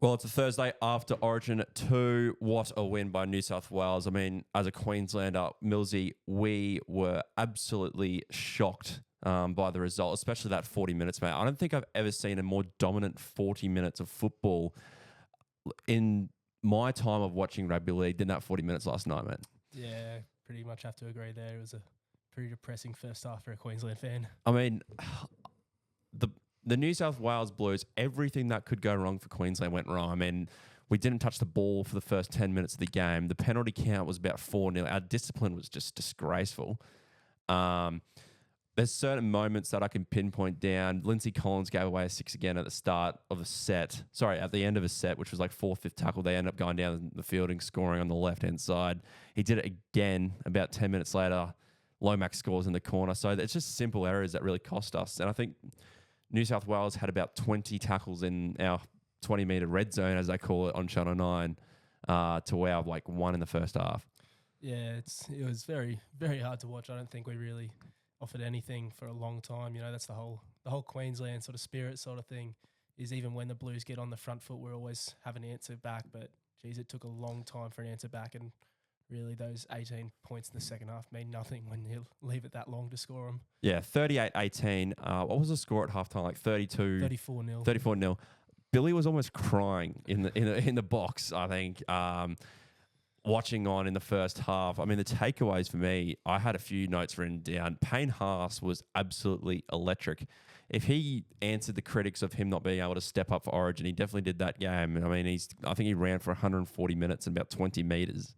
Well, it's a Thursday after Origin 2. What a win by New South Wales. I mean, as a Queenslander, Millsy, we were absolutely shocked by the result, especially that 40 minutes, mate. I don't think I've ever seen a more dominant 40 minutes of football in my time of watching rugby league than that 40 minutes last night, mate. Yeah, pretty much have to agree there. It was a pretty depressing first half for a Queensland fan. I mean, the New South Wales Blues, everything that could go wrong for Queensland went wrong. I mean, we didn't touch the ball for the first 10 minutes of the game. The penalty count was about 4-0. Our discipline was just disgraceful. There's certain moments that I can pinpoint down. Lindsay Collins gave away a 6 again at the start of a set. Sorry, at the end of a set, which was like 4th, 5th tackle. They ended up going down the field and scoring on the left-hand side. He did it again about 10 minutes later. Lomax scores in the corner. So it's just simple errors that really cost us. And I think New South Wales had about 20 tackles in our 20-metre red zone, as they call it, on Channel 9 to our like 1 in the first half. Yeah, it was very, very hard to watch. I don't think we really offered anything for a long time. You know, that's the whole Queensland sort of spirit sort of thing, is even when the Blues get on the front foot, we're always have an answer back. But, geez, it took a long time for an answer back, and really those 18 points in the second half mean nothing when you leave it that long to score them. Yeah, 38-18. What was the score at halftime? Like 32? 34-0. 34-0. Billy was almost crying in the box, I think, watching on in the first half. I mean, the takeaways for me, I had a few notes written down. Payne Haas was absolutely electric. If he answered the critics of him not being able to step up for Origin, he definitely did that game. I mean, I think he ran for 140 minutes and about 20 minutes.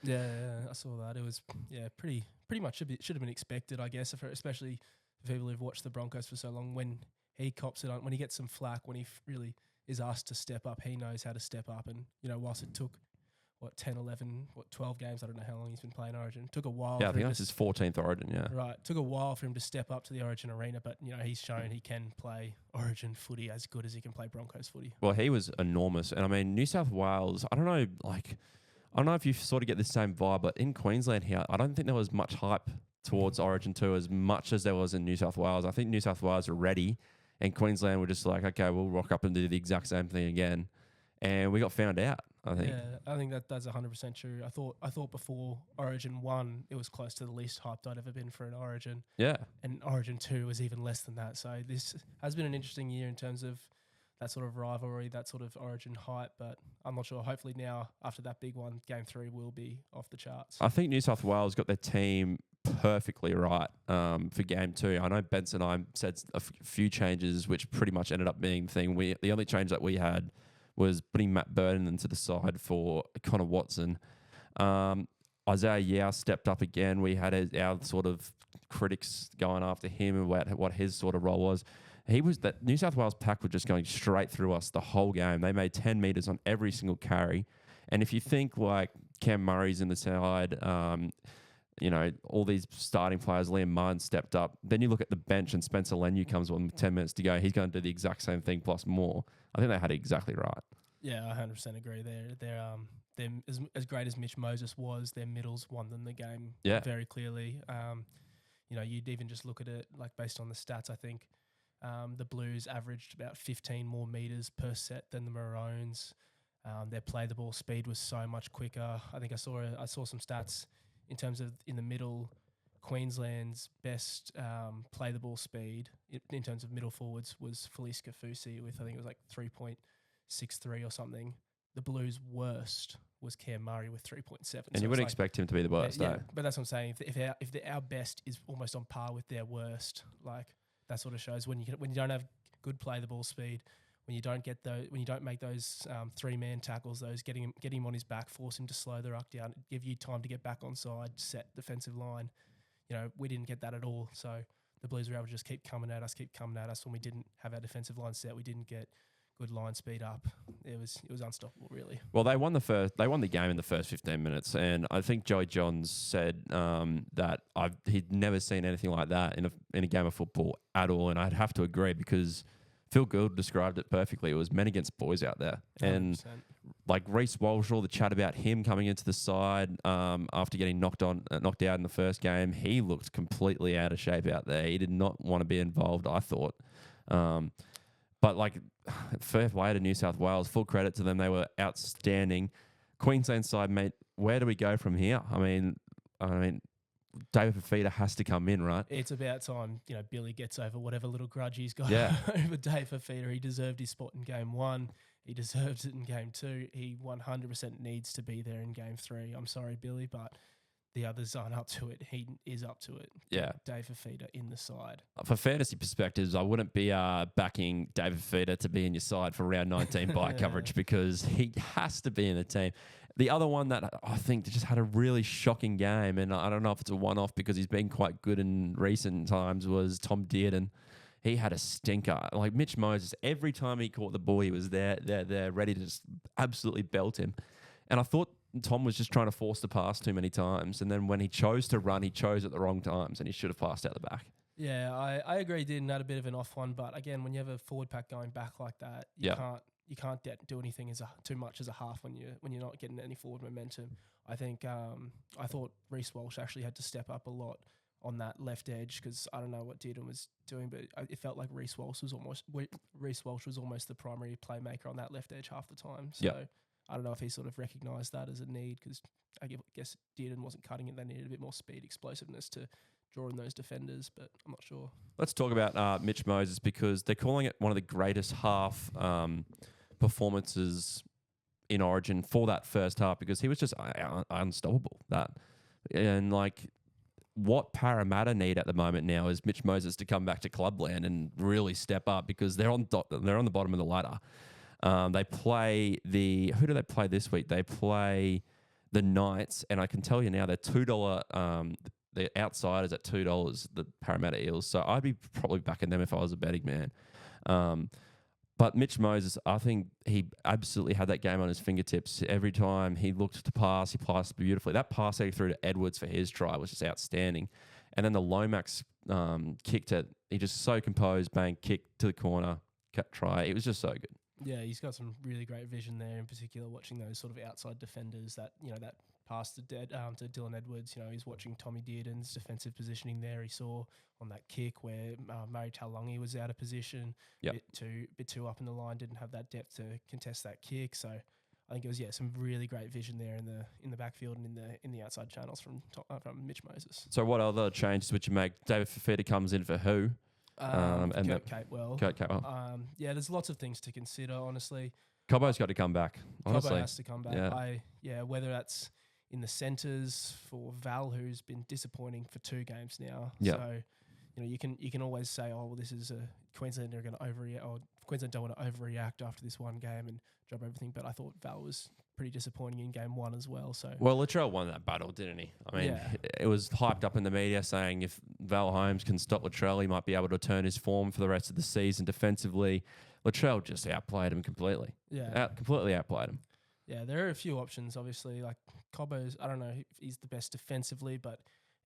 Yeah, I saw that. It was pretty much should have been expected, I guess, especially for people who've watched the Broncos for so long. When he cops it on, when he gets some flack, when he really is asked to step up, he knows how to step up. And whilst it took 10, 11, 12 games. I don't know how long he's been playing Origin. Took a while. Yeah, I think that's his 14th Origin, yeah. Right. Took a while for him to step up to the Origin arena, but, he's shown he can play Origin footy as good as he can play Broncos footy. Well, he was enormous. And, I mean, New South Wales, I don't know if you sort of get the same vibe, but in Queensland here, I don't think there was much hype towards Origin 2 as much as there was in New South Wales. I think New South Wales are ready, and Queensland were just like, okay, we'll rock up and do the exact same thing again. And we got found out, I think. Yeah, I think that's 100% true. I thought before Origin 1, it was close to the least hyped I'd ever been for an Origin. Yeah. And Origin 2 was even less than that. So this has been an interesting year in terms of that sort of rivalry, that sort of Origin hype. But I'm not sure. Hopefully now, after that big one, Game 3 will be off the charts. I think New South Wales got their team perfectly right for Game 2. I know Benson and I said a few changes, which pretty much ended up being the thing. The only change that we had was putting Matt Burton into the side for Connor Watson. Isaiah Yao stepped up again. We had our sort of critics going after him about what his sort of role was. That New South Wales pack was just going straight through us the whole game. They made 10 metres on every single carry. And if you think like Cam Murray's in the side, all these starting players, Liam Martin stepped up. Then you look at the bench and Spencer Leniu comes on with 10 minutes to go. He's going to do the exact same thing plus more. I think they had it exactly right. Yeah, I 100% agree there. They're as great as Mitch Moses was, their middles won them the game very clearly. You'd even just look at it like based on the stats. I think the Blues averaged about 15 more metres per set than the Maroons. Their play the ball speed was so much quicker. I think I saw some stats in terms of in the middle. Queensland's best play the ball speed in terms of middle forwards was Felice Kafusi with, I think it was like 3.63 or something. The Blues' worst was Cam Murray with 3.7. And you would expect him to be the worst, though. But that's what I'm saying. If our best is almost on par with their worst, like that sort of shows when you don't have good play the ball speed, when you don't make those 3-man tackles, those getting him on his back, force him to slow the ruck down, give you time to get back on side, set defensive line. We didn't get that at all. So the Blues were able to just keep coming at us when we didn't have our defensive line set. We didn't get good line speed up. It was unstoppable, really. Well, they won the game in the first 15 minutes, and I think Joey Johns said that he'd never seen anything like that in a game of football at all, and I'd have to agree because Phil Gould described it perfectly. It was men against boys out there. 100%. And like Reece Walsh, all the chat about him coming into the side after getting knocked out in the first game, he looked completely out of shape out there. He did not want to be involved, I thought. But like fair play to New South Wales. Full credit to them. They were outstanding. Queensland side, mate, where do we go from here? I mean, David Fifita has to come in, right? It's about time, Billy gets over whatever little grudge he's got Yeah. over Dave Fifita. He deserved his spot in game 1. He deserves it in game 2. He 100% needs to be there in game 3. I'm sorry, Billy, but the others aren't up to it. He is up to it. Yeah. Dave Fifita in the side. For fantasy perspectives, I wouldn't be backing David Fifita to be in your side for round 19 by coverage because he has to be in the team. The other one that I think just had a really shocking game, and I don't know if it's a one-off because he's been quite good in recent times, was Tom Dearden. He had a stinker. Like Mitch Moses, every time he caught the ball, he was there, ready to just absolutely belt him. And I thought Tom was just trying to force the pass too many times. And then when he chose to run, he chose at the wrong times, and he should have passed out the back. Yeah, I agree. Dearden had a bit of an off one, but again, when you have a forward pack going back like that, you can't do anything too much as a half when you're not getting any forward momentum. I think I thought Reece Walsh actually had to step up a lot on that left edge because I don't know what Dearden was doing, but it felt like Reece Walsh was almost the primary playmaker on that left edge half the time. So I don't know if he sort of recognised that as a need because I guess Dearden wasn't cutting it. They needed a bit more speed, explosiveness to draw in those defenders, but I'm not sure. Let's talk about Mitch Moses because they're calling it one of the greatest half performances in Origin for that first half because he was just unstoppable. And like what Parramatta need at the moment now is Mitch Moses to come back to clubland and really step up because they're on the bottom of the ladder. They play who do they play this week? They play the Knights, and I can tell you now they're $2. The outsiders at $2, the Parramatta Eels. So I'd be probably backing them if I was a betting man. But Mitch Moses, I think he absolutely had that game on his fingertips. Every time he looked to pass, he passed beautifully. That pass that he threw to Edwards for his try was just outstanding. And then the Lomax kicked it. He just so composed, bang, kick to the corner, try. It was just so good. Yeah, he's got some really great vision there, in particular watching those sort of outside defenders that pass to Dylan Edwards. He's watching Tommy Dearden's defensive positioning there. He saw on that kick where Murray Taulagi was out of position, bit too up in the line, didn't have that depth to contest that kick. So I think it was some really great vision there in the backfield and in the outside channels from Mitch Moses. So what other changes would you make? David Fifita comes in for who? And Kurt Capewell. There's lots of things to consider, honestly. Cobbo's got to come back, honestly. Cobbo has to come back. Whether that's in the centres for Val, who's been disappointing for 2 games now. Yep. So, you can always say, oh, well, this is Queensland are going to overreact, or Queensland don't want to overreact after this one game and drop everything. But I thought Val was pretty disappointing in game 1 as well. So Latrell won that battle, didn't he? I mean, it was hyped up in the media saying if Val Holmes can stop Latrell, he might be able to turn his form for the rest of the season defensively. Latrell just outplayed him completely. Yeah. Completely outplayed him. Yeah, there are a few options, obviously. Like Cobbo's, I don't know if he's the best defensively, but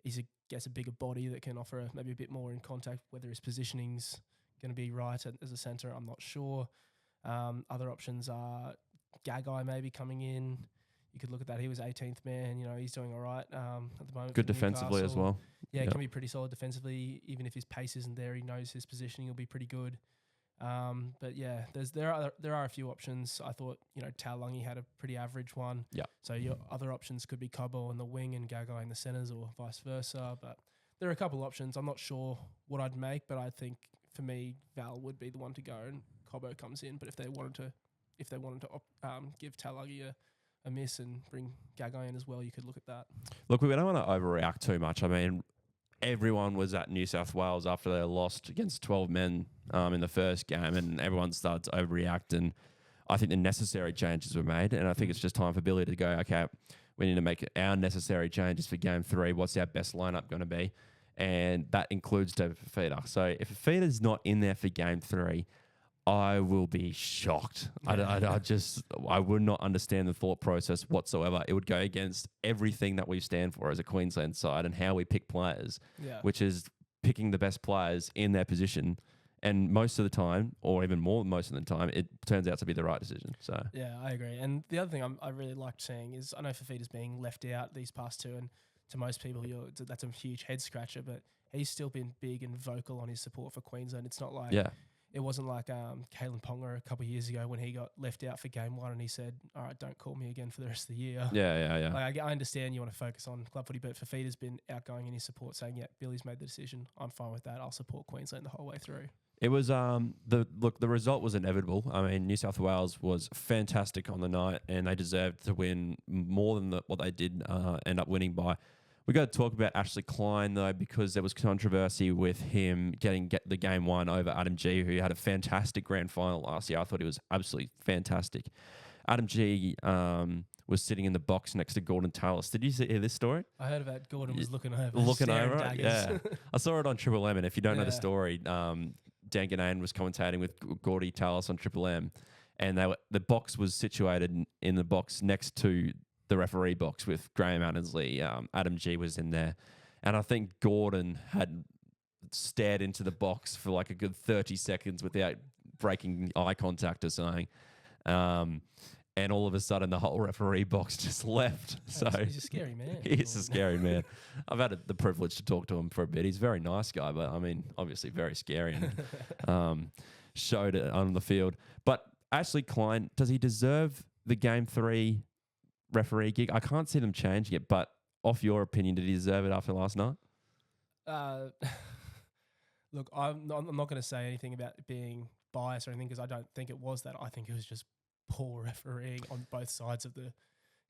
he's a bigger body that can offer maybe a bit more in contact. Whether his positioning's going to be right as a centre, I'm not sure. Other options are Gagai maybe coming in. You could look at that. He was 18th man. He's doing all right at the moment. Good defensively as well. Yeah, can be pretty solid defensively. Even if his pace isn't there, he knows his positioning will be pretty good. But yeah, there are a few options. I thought Taulagi had a pretty average one. Yeah. So your other options could be Cobbo on the wing and Gagai in the centres, or vice versa. But there are a couple of options. I'm not sure what I'd make, but I think for me, Val would be the one to go, and Cobbo comes in. But if they wanted to give Taulagi a miss and bring Gagai in as well, you could look at that. Look, we don't want to overreact too much. I mean, everyone was at New South Wales after they lost against 12 men in the first game, and everyone started to overreact. And I think the necessary changes were made, and I think it's just time for Billy to go, okay, we need to make our necessary changes for game 3. What's our best lineup going to be? And that includes David Fifita. So if Fifita's not in there for game 3, I will be shocked. I would not understand the thought process whatsoever. It would go against everything that we stand for as a Queensland side and how we pick players, which is picking the best players in their position. And most of the time, or even more than most of the time, it turns out to be the right decision. So yeah, I agree. And the other thing I really liked seeing is I know Fifita's being left out these past 2, and to most people, that's a huge head scratcher, but he's still been big and vocal on his support for Queensland. It's not like it wasn't like Kalen Ponga a couple of years ago when he got left out for game 1 and he said, all right, don't call me again for the rest of the year. Yeah. Like, I understand you want to focus on club footy, but Fafita's been outgoing in his support saying, yeah, Billy's made the decision. I'm fine with that. I'll support Queensland the whole way through. It was the result was inevitable. I mean, New South Wales was fantastic on the night, and they deserved to win more than what they did end up winning by. We got to talk about Ashley Klein though, because there was controversy with him getting the game 1 over Adam G, who had a fantastic grand final last year. I thought he was absolutely fantastic. Adam G was sitting in the box next to Gordon Tallis. Did you hear this story? I heard about Gordon was looking over. Looking over it, yeah. I saw it on Triple M, and if you don't know the story, Dan Ganane was commentating with Gordy Tallis on Triple M, and the box was situated in the box next to the referee box with Graham Annesley. Adam G was in there, and I think Gordon had stared into the box for like a good 30 seconds without breaking eye contact or something. And all of a sudden, the whole referee box just left. He's a scary man. He's a scary man. I've had the privilege to talk to him for a bit. He's a very nice guy, but I mean, obviously very scary, and showed it on the field. But Ashley Klein, does he deserve the game 3 referee gig? I can't see them changing it, but off your opinion, did he deserve it after last night? Look, I'm not going to say anything about it being biased or anything because I don't think it was that. I think it was just poor refereeing on both sides of the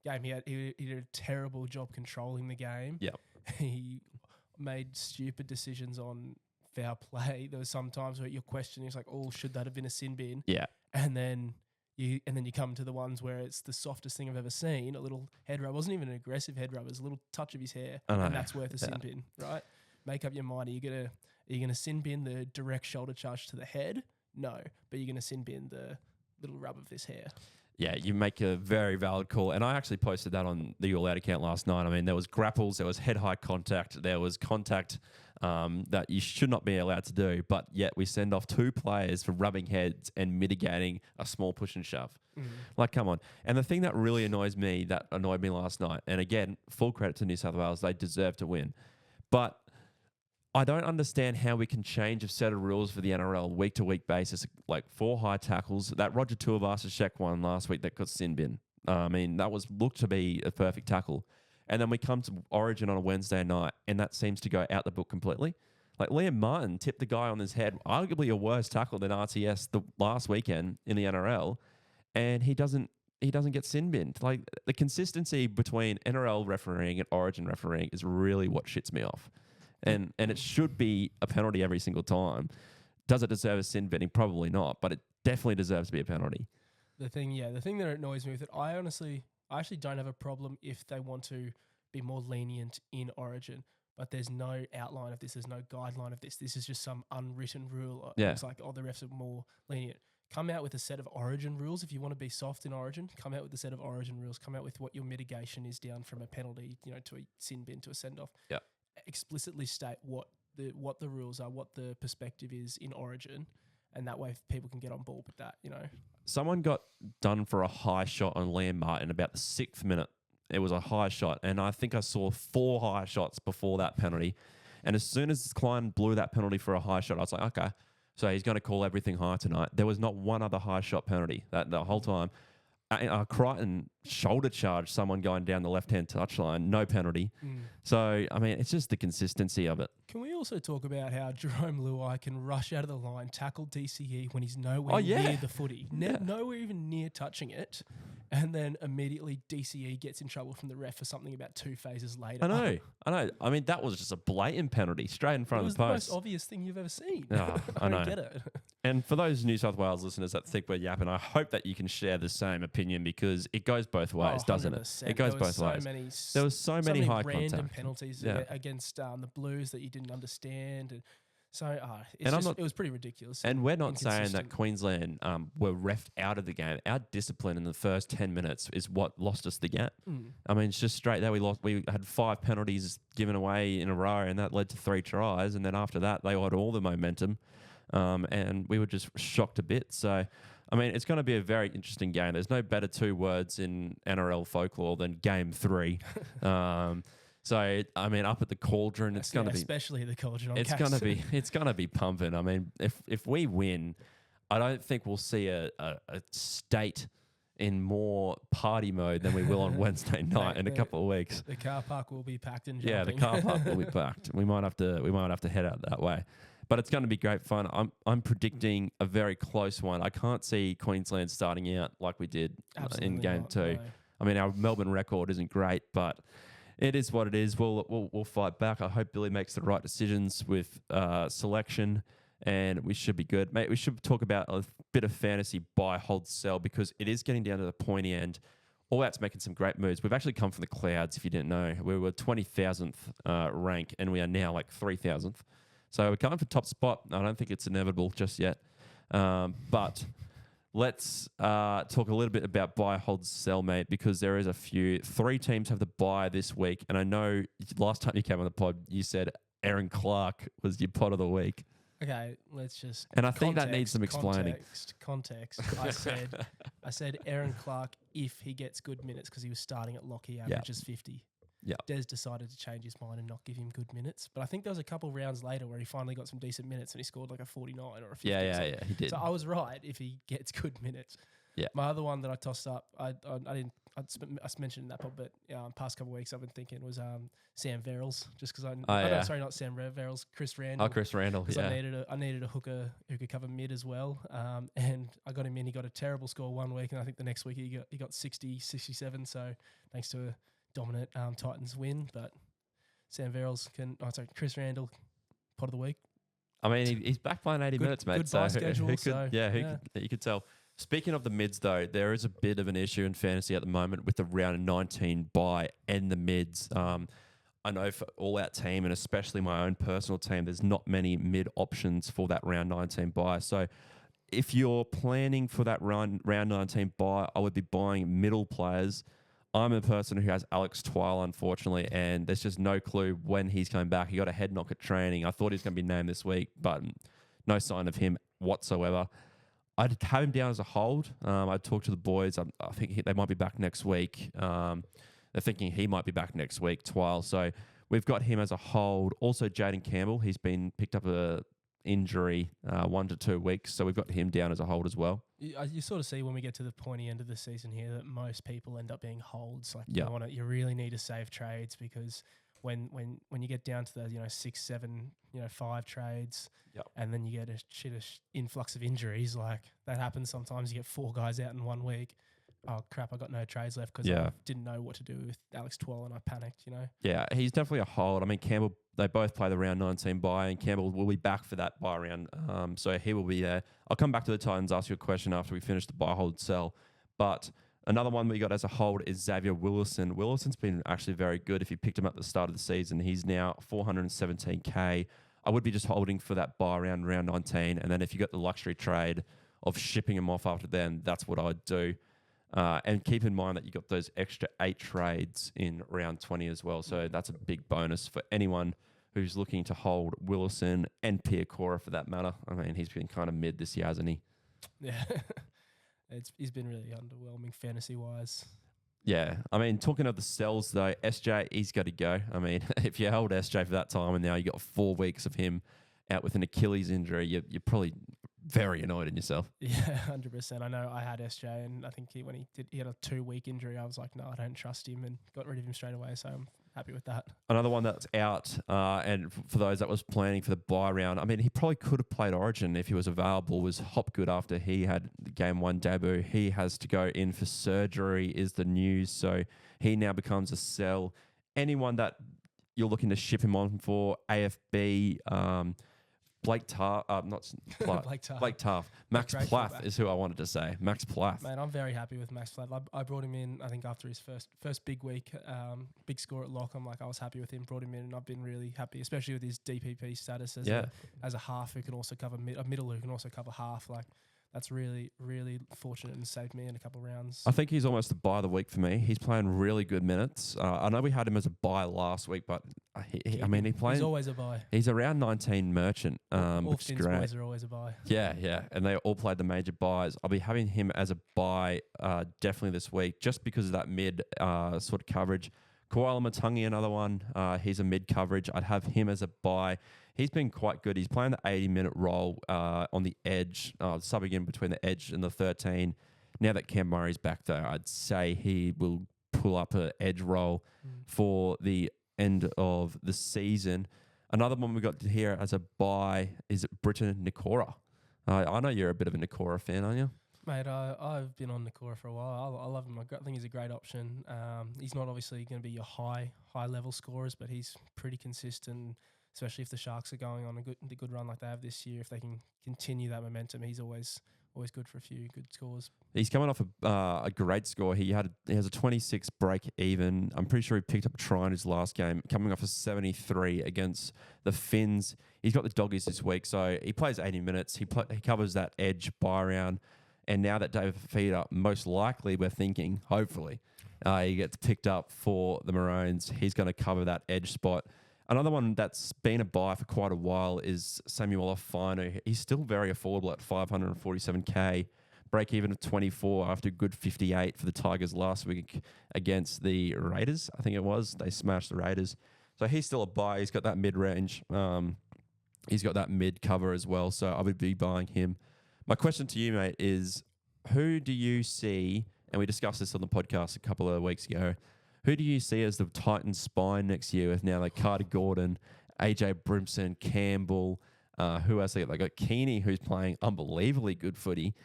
game. He did a terrible job controlling the game. Yeah, he made stupid decisions on foul play. There was some times where you're questioning, it's like, oh, should that have been a sin bin? Yeah, and then you come to the ones where it's the softest thing I've ever seen. A little head rub. It wasn't even an aggressive head rub. It was a little touch of his hair, and that's worth a sin bin, right? Make up your mind. Are you gonna sin bin the direct shoulder charge to the head? No, but you're gonna sin bin the little rub of this hair. Yeah, you make a very valid call. And I actually posted that on the All Out account last night. I mean, there was grapples, there was head-high contact, there was contact that you should not be allowed to do, but yet we send off 2 players for rubbing heads and mitigating a small push and shove. Like, come on. And the thing that really annoyed me last night, and again, full credit to New South Wales, they deserve to win. But I don't understand how we can change a set of rules for the NRL week-to-week basis, like 4 high tackles. That Roger Tuivasa-Sheck one last week that got sin bin. I mean, that looked to be a perfect tackle. And then we come to Origin on a Wednesday night, and that seems to go out the book completely. Like, Liam Martin tipped the guy on his head, arguably a worse tackle than RTS the last weekend in the NRL, and he doesn't get sin binned. Like, the consistency between NRL refereeing and Origin refereeing is really what shits me off. And it should be a penalty every single time. Does it deserve a sin binning? Probably not, but it definitely deserves to be a penalty. The thing that annoys me with it, I actually don't have a problem if they want to be more lenient in Origin, but there's no outline of this. There's no guideline of this. This is just some unwritten rule. Yeah. It's like, the refs are more lenient. Come out with a set of Origin rules. If you want to be soft in Origin, come out with a set of Origin rules. Come out with what your mitigation is down from a penalty, to a sin bin, to a send-off. Yeah. Explicitly state what the rules are, what the perspective is in Origin, and that way people can get on board with that, Someone got done for a high shot on Liam Martin about the 6th minute. It was a high shot, and I think I saw 4 high shots before that penalty. And as soon as Klein blew that penalty for a high shot, I was like, okay, so he's going to call everything high tonight. There was not one other high shot penalty the whole time. Crichton shoulder charged someone going down the left-hand touchline, no penalty. So, I mean, it's just the consistency of it. Can we also talk about how Jerome Luai can rush out of the line, tackle DCE when he's nowhere near the footy, nowhere even near touching it, and then immediately DCE gets in trouble from the ref for something about 2 phases later. I know. I mean, that was just a blatant penalty straight in front of the post. It was the most obvious thing you've ever seen. I don't get it. And for those New South Wales listeners that think we're yapping, I hope that you can share the same opinion because it goes both ways, doesn't it? It goes both ways. There was so many high random contact penalties against the Blues that you didn't understand. And so it was pretty ridiculous. And we're not saying that Queensland were refed out of the game. Our discipline in the first 10 minutes is what lost us the game. I mean, it's just straight there. We had 5 penalties given away in a row, and that led to 3 tries. And then after that, they had all the momentum. And we were just shocked a bit. So, I mean, it's going to be a very interesting game. There's no better 2 words in NRL folklore than game 3. So I mean, up at the Cauldron, it's going to be especially the Cauldron. It's going to be pumping. I mean, if we win, I don't think we'll see a state in more party mode than we will on Wednesday night in a couple of weeks. The car park will be packed and jumping. Yeah, the car park will be packed. We might have to head out that way. But it's going to be great fun. I'm predicting a very close one. I can't see Queensland starting out like we did in game 2. No. I mean, our Melbourne record isn't great, but it is what it is. We'll fight back. I hope Billy makes the right decisions with selection, and we should be good. Mate, we should talk about a bit of fantasy buy, hold, sell, because it is getting down to the pointy end. All Out's making some great moves. We've actually come from the clouds, if you didn't know. We were 20,000th rank, and we are now like 3,000th. So we're coming for top spot. I don't think it's inevitable just yet. But let's talk a little bit about buy, hold, sell, mate, because there is a few. 3 teams have the buy this week. And I know last time you came on the pod, you said Aaron Clark was your pod of the week. Okay, let's just. And I think that needs some explaining. Context. I said Aaron Clark if he gets good minutes because he was starting at lock, he averages 50. Yeah, Des decided to change his mind and not give him good minutes. But I think there was a couple rounds later where he finally got some decent minutes and he scored like a 49 or a 50. Yeah, he did. So I was right if he gets good minutes. Yeah. My other one that I tossed up, I mentioned in that pod, but past couple of weeks I've been thinking was Sam Verrills, just because sorry, not Sam Verrills, Chris Randall. Oh, Chris Randall. Because I needed a hooker who could cover mid as well, and I got him in. He got a terrible score one week, and I think the next week he got 60, 67. So thanks to a dominant Titans win, but Sam Verrills Chris Randall, pod of the week. I mean, he's back playing 80 minutes, mate. Good buy schedule. You could tell. Speaking of the mids, though, there is a bit of an issue in fantasy at the moment with the round 19 buy and the mids. I know for All Out team, and especially my own personal team, there's not many mid options for that round 19 buy. So if you're planning for that round 19 buy, I would be buying middle players. I'm a person who has Alex Twile, unfortunately, and there's just no clue when he's coming back. He got a head knock at training. I thought he was going to be named this week, but no sign of him whatsoever. I'd have him down as a hold. I'd talk to the boys. I think they might be back next week. They're thinking he might be back next week, Twile. So we've got him as a hold. Also, Jaden Campbell. He's been picked up a injury 1 to 2 weeks. So we've got him down as a hold as well. You sort of see when we get to the pointy end of the season here that most people end up being holds. Like you really need to save trades because when you get down to the 6, 7, 5 trades, and then you get a influx of injuries, like that happens sometimes. You get 4 guys out in 1 week. Oh crap! I got no trades left because I didn't know what to do with Alex Twell and I panicked. Yeah, he's definitely a hold. I mean, Campbell. They both play the round 19 bye, and Campbell will be back for that bye round. So he will be there. I'll come back to the Titans, ask you a question after we finish the buy, hold, sell. But another one we got as a hold is Xavier Willison. Willison's been actually very good. If you picked him up at the start of the season, he's now 417K. I would be just holding for that buy round 19. And then if you got the luxury trade of shipping him off after then, that's what I would do. And keep in mind that you got those extra 8 trades in round 20 as well. So that's a big bonus for anyone who's looking to hold Willison and Piacora for that matter. I mean, he's been kind of mid this year, hasn't he? Yeah. He's been really underwhelming fantasy-wise. Yeah. I mean, talking of the sells, though, SJ, he's got to go. I mean, if you held SJ for that time and now you got 4 weeks of him out with an Achilles injury, you're probably very annoyed in yourself. Yeah, 100%. I know I had SJ, and I think when he had a 2-week injury, I was like, no, I don't trust him, and got rid of him straight away. So I'm happy with that. Another one that's out, and for those that was planning for the bye round, I mean, he probably could have played Origin if he was available, was Hopgood after he had the game 1 debut. He has to go in for surgery is the news, so he now becomes a sell. Anyone that you're looking to ship him on for, AFB, Blake Taff, Blake Taff. Max Plath is who I wanted to say. Max Plath. Man, I'm very happy with Max Plath. I brought him in, I think, after his first big week, big score at lock. I was happy with him, brought him in, and I've been really happy, especially with his DPP status as a half who can also cover a middle who can also cover half. Like, that's really, really fortunate and saved me in a couple of rounds. I think he's almost a buy of the week for me. He's playing really good minutes. I know we had him as a buy last week, but he's always a buy. He's around 19 merchant, which is great. Boys are always a buy. Yeah, and they all played the major buys. I'll be having him as a buy definitely this week, just because of that mid sort of coverage. Koala Matangi, another one. He's a mid coverage. I'd have him as a buy. He's been quite good. He's playing the 80-minute role on the edge, subbing in between the edge and the 13. Now that Cam Murray's back, though, I'd say he will pull up an edge role for the end of the season. Another one we got here as a buy is Britton Nikora. I know you're a bit of a Nikora fan, aren't you? Mate, I've been on Nikora for a while. I love him. I think he's a great option. He's not obviously going to be your high level scorers, but he's pretty consistent, especially if the Sharks are going on a good run like they have this year. If they can continue that momentum, he's always good for a few good scores. He's coming off a great score. He has a 26 break even. I'm pretty sure he picked up a try in his last game, coming off a 73 against the Finns. He's got the Doggies this week, so he plays 80 minutes. He covers that edge buy round. And now that David Fifita, most likely we're thinking, hopefully, he gets picked up for the Maroons. He's going to cover that edge spot. Another one that's been a buy for quite a while is Samuel Afinu. He's still very affordable at $547K. Break even of 24 after a good 58 for the Tigers last week against the Raiders, I think it was. They smashed the Raiders. So he's still a buy. He's got that mid-range. He's got that mid cover as well. So I would be buying him. My question to you, mate, is who do you see, and we discussed this on the podcast a couple of weeks ago, who do you see as the Titans' spine next year with now like Carter Gordon, AJ Brimson, Campbell, who else they got? They got Keeney, who's playing unbelievably good footy.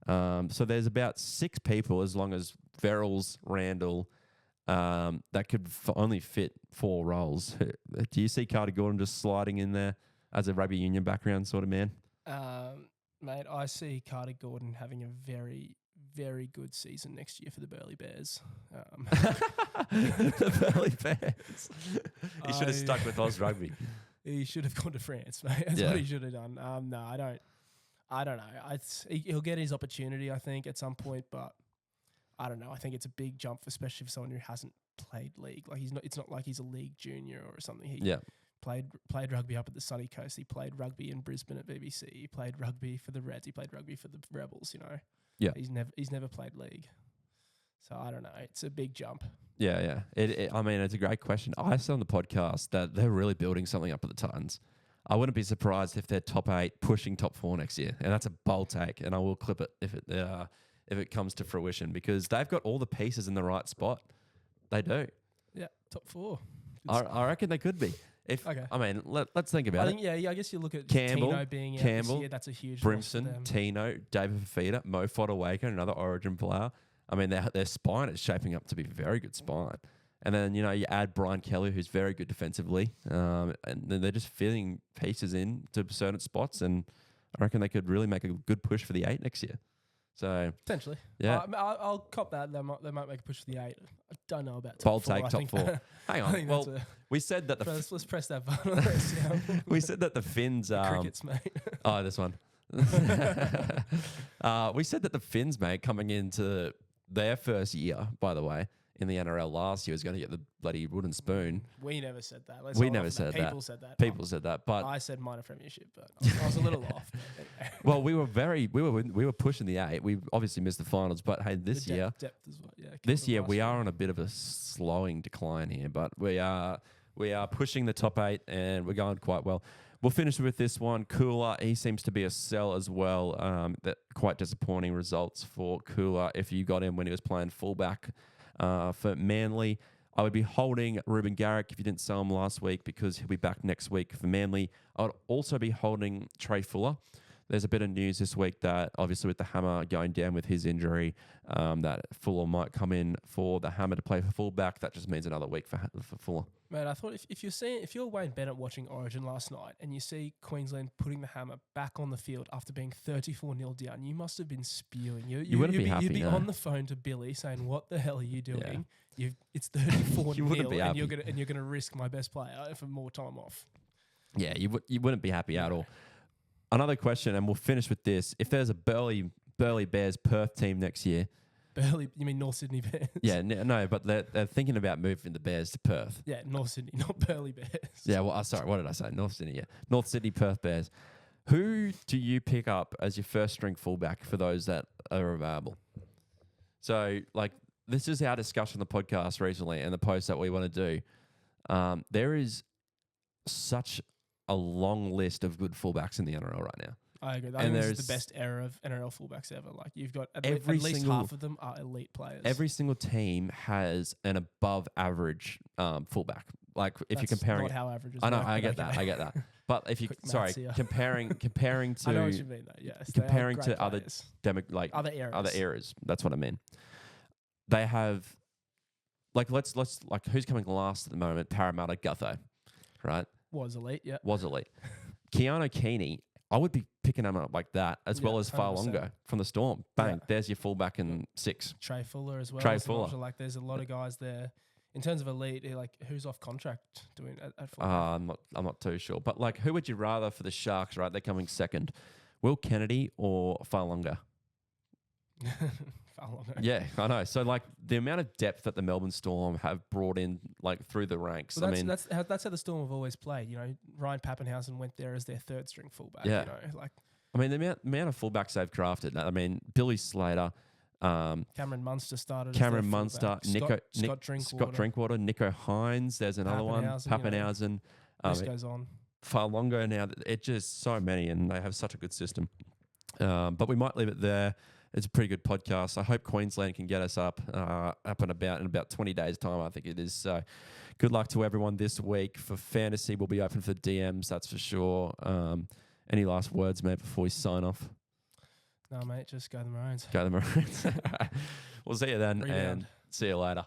So there's about 6 people, as long as Verrills, Randall, that could only fit 4 roles. Do you see Carter Gordon just sliding in there as a rugby union background sort of man? Mate, I see Carter Gordon having a very, very good season next year for the Burleigh Bears. The Burleigh Bears. He should have stuck with Oz Rugby. He should have gone to France, mate. That's what he should have done. No, I don't know. He'll get his opportunity, I think, at some point, but I don't know. I think it's a big jump, especially for someone who hasn't played league. Like it's not like he's a league junior or something. He played rugby up at the sunny coast. He played rugby in Brisbane at BBC. He played rugby for the Reds. He played rugby for the Rebels. You know. Yeah. He's never played league, so I don't know. It's a big jump. Yeah. I mean, it's a great question. I said on the podcast that they're really building something up at the Titans. I wouldn't be surprised if they're top 8, pushing top 4 next year, and that's a bold take. And I will clip it if it comes to fruition because they've got all the pieces in the right spot. They do. Yeah, top 4. I reckon they could be. Okay. I mean, let's think about it. I guess you look at Campbell, Tino being out this year. That's a huge Brimson, Tino, David Fifita, Mo Fodawaker, another Origin player. I mean, their spine is shaping up to be a very good spine. And then, you add Brian Kelly, who's very good defensively. And then they're just filling pieces in to certain spots. And I reckon they could really make a good push for the 8 next year. So potentially. Yeah. I'll cop that. They might make a push for the 8. I don't know about top bold 4. take, top 4. Hang on. Well, we said that let's press that button. We said that the Finns... crickets, mate. Oh, this one. We said that the Finns, mate, coming into their first year, by the way, in the NRL last year was going to get the bloody wooden spoon. We never said that. People said that. People said that, but I said minor premiership, but I was a little off. Well, we were pushing the 8. We obviously missed the finals, but hey, this year we are on a bit of a slowing decline here, but we are pushing the top 8 and we're going quite well. We'll finish with this one. Cooler, he seems to be a sell as well. That quite disappointing results for Cooler if you got him when he was playing fullback. For Manly, I would be holding Ruben Garrick if you didn't sell him last week because he'll be back next week for Manly. I would also be holding Trey Fuller. There's a bit of news this week that obviously with the Hammer going down with his injury, that Fuller might come in for the Hammer to play for fullback. That just means another week for Fuller. Man, I thought if you're Wayne Bennett watching Origin last night and you see Queensland putting the Hammer back on the field after being 34-0 down, you must have been spewing. You wouldn't be happy. You'd be on the phone to Billy saying, "What the hell are you doing? Yeah. It's 34-0, and you're gonna risk my best player for more time off." Yeah, you wouldn't be happy at all. Another question, and we'll finish with this: if there's a Burleigh Bears Perth team next year. Burleigh, you mean North Sydney Bears? Yeah, no, but they're thinking about moving the Bears to Perth. Yeah, North Sydney, not Burleigh Bears. Yeah, well, sorry, what did I say? North Sydney, yeah. North Sydney Perth Bears. Who do you pick up as your first string fullback for those that are available? So, like, this is our discussion on the podcast recently and the post that we want to do. There is such a long list of good fullbacks in the NRL right now. I agree. I think this is the best era of NRL fullbacks ever. Like you've got at least half of them are elite players. Every single team has an above average fullback. Like if you're comparing, not how averages. I know, work, I get that. But if you comparing to, I know what you mean though. Yes, comparing to other other eras. That's what I mean. They have let's who's coming last at the moment? Parramatta Gutho, right? Was elite, yeah. Was elite. Keanu Keeney, I would be picking him up like that, as well as 100%. Farlongo from the Storm. Bang, there's your fullback in 6. Trey Fuller as well. Trey Fuller. Like there's a lot of guys there. In terms of elite, like who's off contract doing at fullback? I'm not too sure. But like, who would you rather for the Sharks, right? They're coming second. Will Kennedy or Farlongo? Yeah, I know. So like the amount of depth that the Melbourne Storm have brought in, like through the ranks. Well, that's how the Storm have always played. You know, Ryan Pappenhausen went there as their third string fullback. Yeah. You know, like I mean the amount of fullbacks they've crafted. I mean Billy Slater, Cameron Munster started. Cameron Munster, Scott Drinkwater, Nico Hines. There's another one. Pappenhausen. This goes on. Farlongo now. It's just so many, and they have such a good system. But we might leave it there. It's a pretty good podcast. I hope Queensland can get us up and about in about 20 days' time, I think it is. So good luck to everyone this week. For fantasy, we'll be open for DMs, that's for sure. Any last words, mate, before we sign off? No, mate, just go the Maroons. Go the Maroons. We'll see you then, and see you later.